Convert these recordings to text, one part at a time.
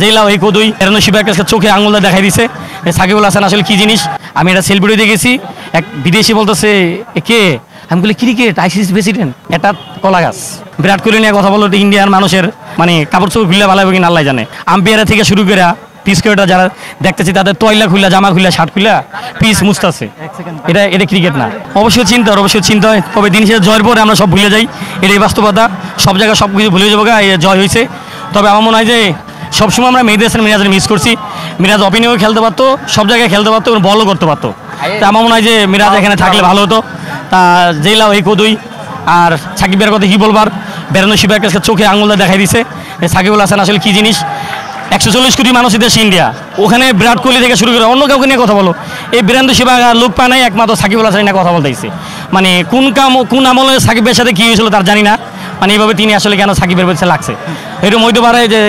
জেলাও এই কদুই এরানো শিবার কাছে চোখে আঙুলটা দেখাই দিছে সাকিবুল হাসান আসলে কি জিনিস। আমি এটা সেল ভিডিও দেখেছি, এক বিদেশি বলতেছে কে, আমি বলি ক্রিকেট আইসিসি প্রেসিডেন্ট, এটা কলা গাছ। বিরাট কোহলি নিয়ে কথা বলো, ইন্ডিয়ান মানুষের মানে কাপড় চোপড় খুললে ভালো হবে কিনা আল্লাহ জানে। আম্পায়ার থেকে শুরু করে পিসকেটা যারা দেখতেছি তাদের তয়লা খুললা, জামা খুললা, শার্ট খুললা পিস মুছতেছে, এটা ক্রিকেট না। অবশ্যই চিন্তা হয়, তবে দিন শেষে জয়ের পরে আমরা সব ভুলে যাই, এটাই বাস্তবতা। সব জায়গায় সব কিছু ভুলে যাবো, জয় হয়েছে। তবে আমার মনে হয় যে সবসময় আমরা মেহেদী হাসান মিরাজের মিস করছি। মিরাজ ওপেনিংও খেলতে পারতো, সব জায়গায় খেলতে পারতো এবং বলও করতে পারতো। তা আমার মনে হয় যে মিরাজ এখানে থাকলে ভালো হতো। তা জেলাও এই কদুই আর সাকিবের কথা কী বলবার, বেরানো শিবার কাছে চোখে আঙুলটা দেখাই দিছে সাকিবুল হাসান আসলে কী জিনিস। 140 কোটি মানুষের দেশ ইন্ডিয়া, ওখানে বিরাট কোহলি থেকে শুরু করে অন্য কাউকে নিয়ে কথা বলো, এই বীরেন্দ্র সেহবাগ লোক পায় নাই, একমাত্র সাকিবুল হাসান নিয়ে কথা বলতেছে। মানে কোন আমলে সাকিবের সাথে কী হয়েছিল তার জানি না, মানে এইভাবে তিনি আসলে কেন সাকিবের পেছনে লাগছে। এরকম হইতে পারে যে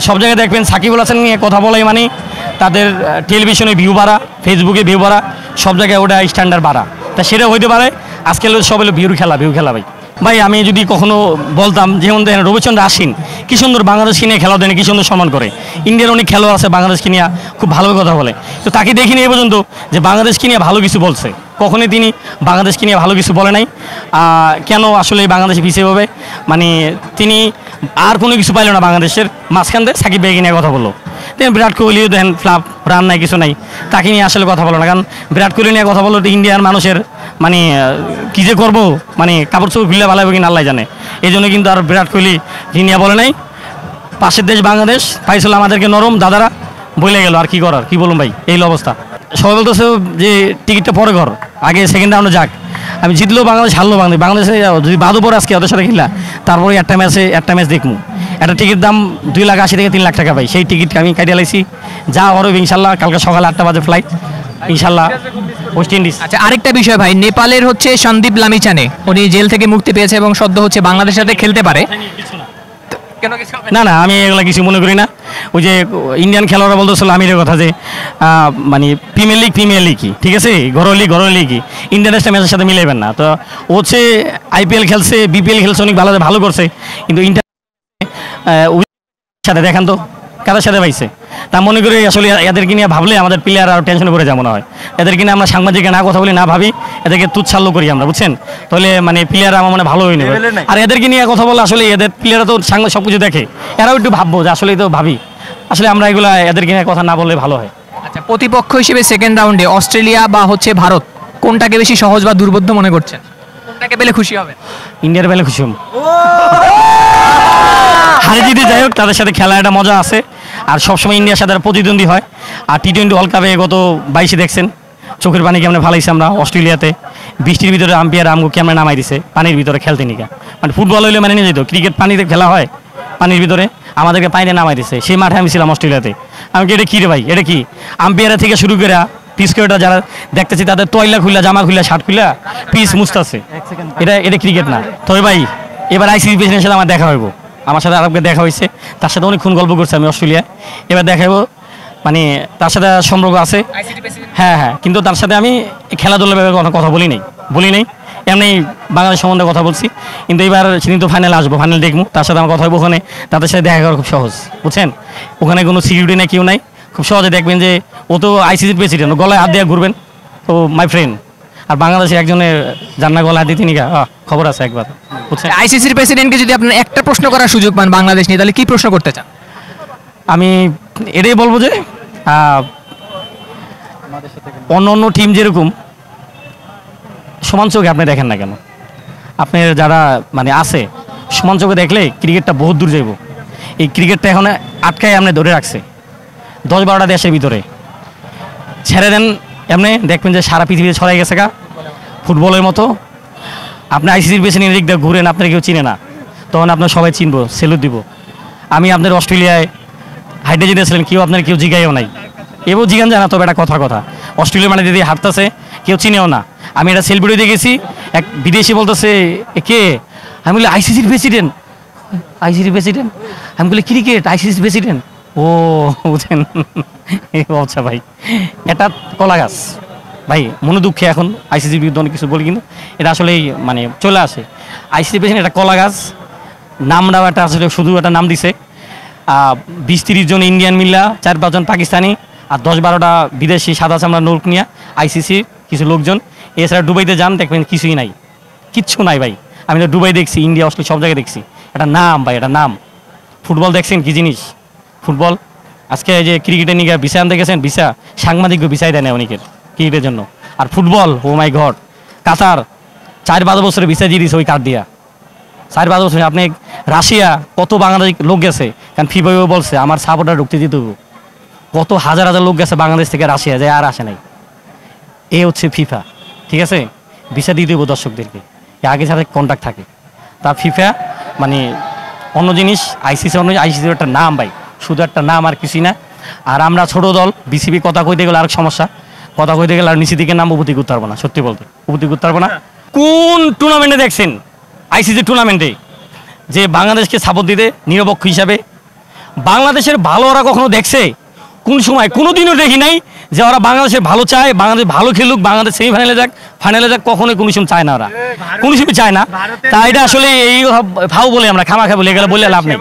সব জায়গায় দেখবেন সাকিবুল হাসান নিয়ে কথা বলাই মানে তাদের টেলিভিশনে ভিউ বাড়া, ফেসবুকে ভিউ বাড়া, সব জায়গায় ওটা স্ট্যান্ডার্ড বাড়া। তা সেটা হইতে পারে আজকে সব হলো ভিউ খেলা ভাই আমি যদি কখনো বলতাম, যেমন দেখেন রবিচন্দ্র আশ্বিন কি সুন্দর বাংলাদেশকে নিয়ে খেলা দেন, কি সুন্দর সম্মান করে। ইন্ডিয়ার অনেক খেলোয়াড় আছে বাংলাদেশকে নিয়ে খুব ভালো কথা বলে, তো তাকে দেখিনি এই পর্যন্ত যে বাংলাদেশকে নিয়ে ভালো কিছু বলছে। কখনোই তিনি বাংলাদেশকে নিয়ে ভালো কিছু বলে নাই। কেন আসলে বাংলাদেশে পিছিয়ে হবে, মানে তিনি আর কোনো কিছু পাইল না বাংলাদেশের মাঝখান থেকে সাকিব ভাইকে নিয়ে কথা বললো। বিরাট কোহলিও দেখেন ফ্লাপ রান নাই, কিছু নাই, তাকে নিয়ে আসলে কথা বলো না। কারণ বিরাট কোহলি নিয়ে কথা বললো ইন্ডিয়ার মানুষের মানে কী যে করবো, মানে কাপড় চোপড় খুললে ভালো হবে কিনা আল্লাহ জানে। এই জন্য কিন্তু আর বিরাট কোহলি নিয়ে বলে নাই। পাশের দেশ বাংলাদেশ পাইছিল আমাদেরকে নরম দাদারা বলে গেল, আর কি করার, কি বলুন ভাই, এই অবস্থা। সবাই বলতেছে যে টিকিটটা পরে ঘর, আগে সেকেন্ড রাউন্ডে যাক। আমি জিতলেও বাংলাদেশ, হারলো বাংলাদেশে যদি বাদও পরে আজকে ওদের সাথে খেলা, তারপরে একটা ম্যাচ দেখবো। একটা টিকিট দাম 2,80,000 থেকে 3 লাখ টাকা পাই, সেই টিকিট আমি কাটিয়ে লাইছি। যা হবে ইনশাল্লাহ, কালকে সকালে 8টা বাজে ফ্লাইট ইনশাল্লাহ ওয়েস্ট ইন্ডিজ। আচ্ছা, আরেকটা বিষয় ভাই, নেপালের হচ্ছে সন্দীপ লামিছানে, উনি জেল থেকে মুক্তি পেয়েছে এবং সদ্য হচ্ছে বাংলাদেশের সাথে খেলতে পারে। না আমি এগুলো কিছু মনে করি না। ওই যে ইন্ডিয়ান খেলোয়াড়রা বলতেছিল আমিরের কথা যে মানে প্রিমিয়ার লিগ কি ঠিক আছে, ঘরোয়া লিগ কি ইন্টারন্যাশনাল ম্যাচের সাথে মিলাইবেন না। তো ও হচ্ছে IPL খেলছে, BPL খেলছে, অনেক ভালো করছে, কিন্তু সাথে দেখান তো কাদের সাথে পাইছে। তা মনে করি আসলে এদেরকে নিয়ে ভাবলে আমাদের প্লেয়ার আরও টেনশনে পড়ে যেমন হয়। এদেরকে নিয়ে আমরা সাংবাদিককে না কথা বলি, না ভাবি, এদেরকে তুচ্ছাল্য করি আমরা, বুঝছেন। তাহলে মানে প্লেয়ার আমার মানে ভালো হয়নি। আর এদেরকে নিয়ে কথা বলে আসলে এদের প্লেয়াররা তো সাংবাদিক সব কিছু দেখে, এরাও একটু ভাববো যে আসলে তো ভাবি আসলে আমরা এগুলা এদেরকে নিয়ে কথা না বললে ভালো হয়। আচ্ছা, প্রতিপক্ষ হিসেবে সেকেন্ড রাউন্ডে অস্ট্রেলিয়া বা হচ্ছে ভারত, কোনটাকে বেশি সহজ বা দুর্বোধ্য মনে করছেন? কোনটাকে পেলে খুশি হবে? ইন্ডিয়ার পেলে খুশি হব। হারে জিতে যাই হোক, তাদের সাথে খেলা একটা মজা আছে। আর সবসময় ইন্ডিয়ার সাথে প্রতিদ্বন্দ্বী হয়। আর T20 ওয়ার্ল্ড কাপে গত 22 দেখছেন চোখের পানি কেমন ফালাইছে আমরা অস্ট্রেলিয়াতে। বৃষ্টির ভিতরে আম্পায়ার আমগো কেমন নামাই দিছে পানির ভিতরে খেলতে নিকা। মানে ফুটবল হইলে মানে নিয়ে যেত, ক্রিকেট পানিতে খেলা হয়, পানির ভিতরে আমাদেরকে পানিতে নামাই দিছে। সেই মাঠে আমি ছিলাম অস্ট্রেলিয়াতে। আমি কি এটা কী রে ভাই, এটা কি আম্পায়ার থেকে শুরু করে পিসকেটা যারা দেখতেছি তাদের তয়লা খুললা, জামা খুললা, শার্ট খুললা পিস মুছতেছে, এটা ক্রিকেট না। তবে ভাই এবার ICC প্রেসিডেন্টের সাথে আমার দেখা হইব, আমার সাথে আরবকে দেখা হয়েছে, তার সাথে অনেকক্ষণ গল্প করছি আমি অস্ট্রেলিয়ায়। এবার দেখাবো, মানে তার সাথে সম্পর্ক আছে। হ্যাঁ, কিন্তু তার সাথে আমি খেলাধুলার ব্যাপারে কথা বলি নাই, এমনি বাংলাদেশ সম্বন্ধে কথা বলছি। কিন্তু এবার সেদিন তো ফাইনাল আসবো, ফাইনাল দেখবো, তার সাথে আমার কথা হইব। ওখানে তাদের সাথে দেখা করা খুব সহজ, বুঝছেন। ওখানে কোনো সিকিউরিটি নেই, কেউ নাই, খুব সহজে দেখবেন যে ও তো ICC প্রেসিডেন্ট, গলায় হাত দিয়ে ঘুরবেন, তো মাই ফ্রেন্ড। আর বাংলাদেশের একজনের জান্না গলা হাত দিতে নিকা খবর আছে একবার, বুঝছেন। ICCর প্রেসিডেন্টকে যদি আপনার একটা প্রশ্ন করার সুযোগ পান বাংলাদেশ নিয়ে, তাহলে কি প্রশ্ন করতে চান? আমি এটাই বলবো যে অন্য টিম যেরকম সমান চোখে আপনি দেখেন না কেন, আপনার যারা মানে আছে সমান চোখে দেখলে ক্রিকেটটা বহুত দূর যাইব। এই ক্রিকেটটা এখন আটকায় আপনি ধরে রাখছে 10-12টা দেশের ভিতরে। ছেড়ে দেন এমনি দেখবেন যে সারা পৃথিবীতে ছড়াই গেছে ফুটবলের মতো। আপনি ICCর পেছনে এদিক দিয়ে ঘুরেন, আপনার কেউ চিনে না, তখন আপনার সবাই চিনবো, সেলুট দিব। আমি আপনার অস্ট্রেলিয়ায় হাইটে যেতেছিলেন, কেউ জিগাইও নাই, এবার জিগান যায় না। তবে একটা কথা অস্ট্রেলিয়া মানে দিদি হাঁটতেছে, কেউ চিনেও না। আমি একটা সেল ভিডিও দেখেছি, এক বিদেশি বলতেছে কে, আমি বলি ICCর প্রেসিডেন্ট। আমি বলি ক্রিকেট ICCর প্রেসিডেন্ট, ও বুঝছেন। আচ্ছা ভাই, এটা কলা গাছ ভাই, মনে দুঃখে এখন ICCর বিরুদ্ধে অনেক কিছু বলি, কিন্তু এটা আসলেই মানে চলে আসে। ICCর প্রেসিডেন্ট একটা কলা গাছ, নামটাও একটা আসলে শুধু একটা নাম দিছে। 20-30 জন ইন্ডিয়ান মিল্লা, 4-5 জন পাকিস্তানি, আর 10-12টা বিদেশি সাদা চামড়া লোক নিয়ে আইসিসি কিছু লোকজন। এছাড়া দুবাইতে যান, দেখবেন কিছুই নাই, কিচ্ছু নাই ভাই। আমি তো দুবাই দেখছি, ইন্ডিয়া, অস্ট্রেলিয়া সব জায়গায় দেখছি। এটা নাম ভাই, এটা নাম। ফুটবল দেখছেন কি জিনিস? ফুটবল আজকে এই যে ক্রিকেটে নিয়ে ভিসা আনতে গেছেন, ভিসা সাংবাদিকও ভিসাই দেয় না অনেকের ক্রিকেটের জন্য। আর ফুটবল, ও মাই গড, কাতার 4-5 বছরের ভিসা দিয়ে দিয়েছে ওই কার্ড দিয়া। 4-5 বছর। আপনি রাশিয়া কত বাংলাদেশ লোক গেছে, কারণ ফিফাও বলছে আমার সাপোর্টার ঢুকতে দিতে হবে। কত হাজার হাজার লোক গেছে বাংলাদেশ থেকে রাশিয়া, যায় আর আসে নাই। এ হচ্ছে ফিফা, ঠিক আছে? ভিসা দিয়ে দেবো দর্শকদেরকে, আগে সাথে কন্ট্যাক্ট থাকে। তা ফিফা মানে অন্য জিনিস, আইসিসি অন্য, আইসিসির একটা নাম ভাই, শুধু একটা নাম আর কিছুই না। আর আমরা ছোট দল, বিসিবি কথা কইতে গেলে আরেক সমস্যা, কথা কইতে গেলে আর নিচে দিকে নাম উপতি করতে পারবো না, সত্যি বলতে উপতি করতে পারবো না। কোন টুর্নামেন্টে দেখছেন আইসিসি টুর্নামেন্টে যে বাংলাদেশকে সাপোর্ট দিতে নিরপেক্ষ হিসাবে? বাংলাদেশের ভালো ওরা কখনো দেখছে? কোন সময় কোনো দিনও দেখি নাই যে ওরা বাংলাদেশের ভালো চায়, বাংলাদেশ ভালো খেলুক, বাংলাদেশ সেমিফাইনালে যাক, ফাইনালে যাক, কখনোই কোনো সময় চায় না ওরা, কোনো সময় চায় না। তা এটা আসলে এই ভাও বলে আমরা খামাখা বলে, এগুলো বললে লাভ নেই।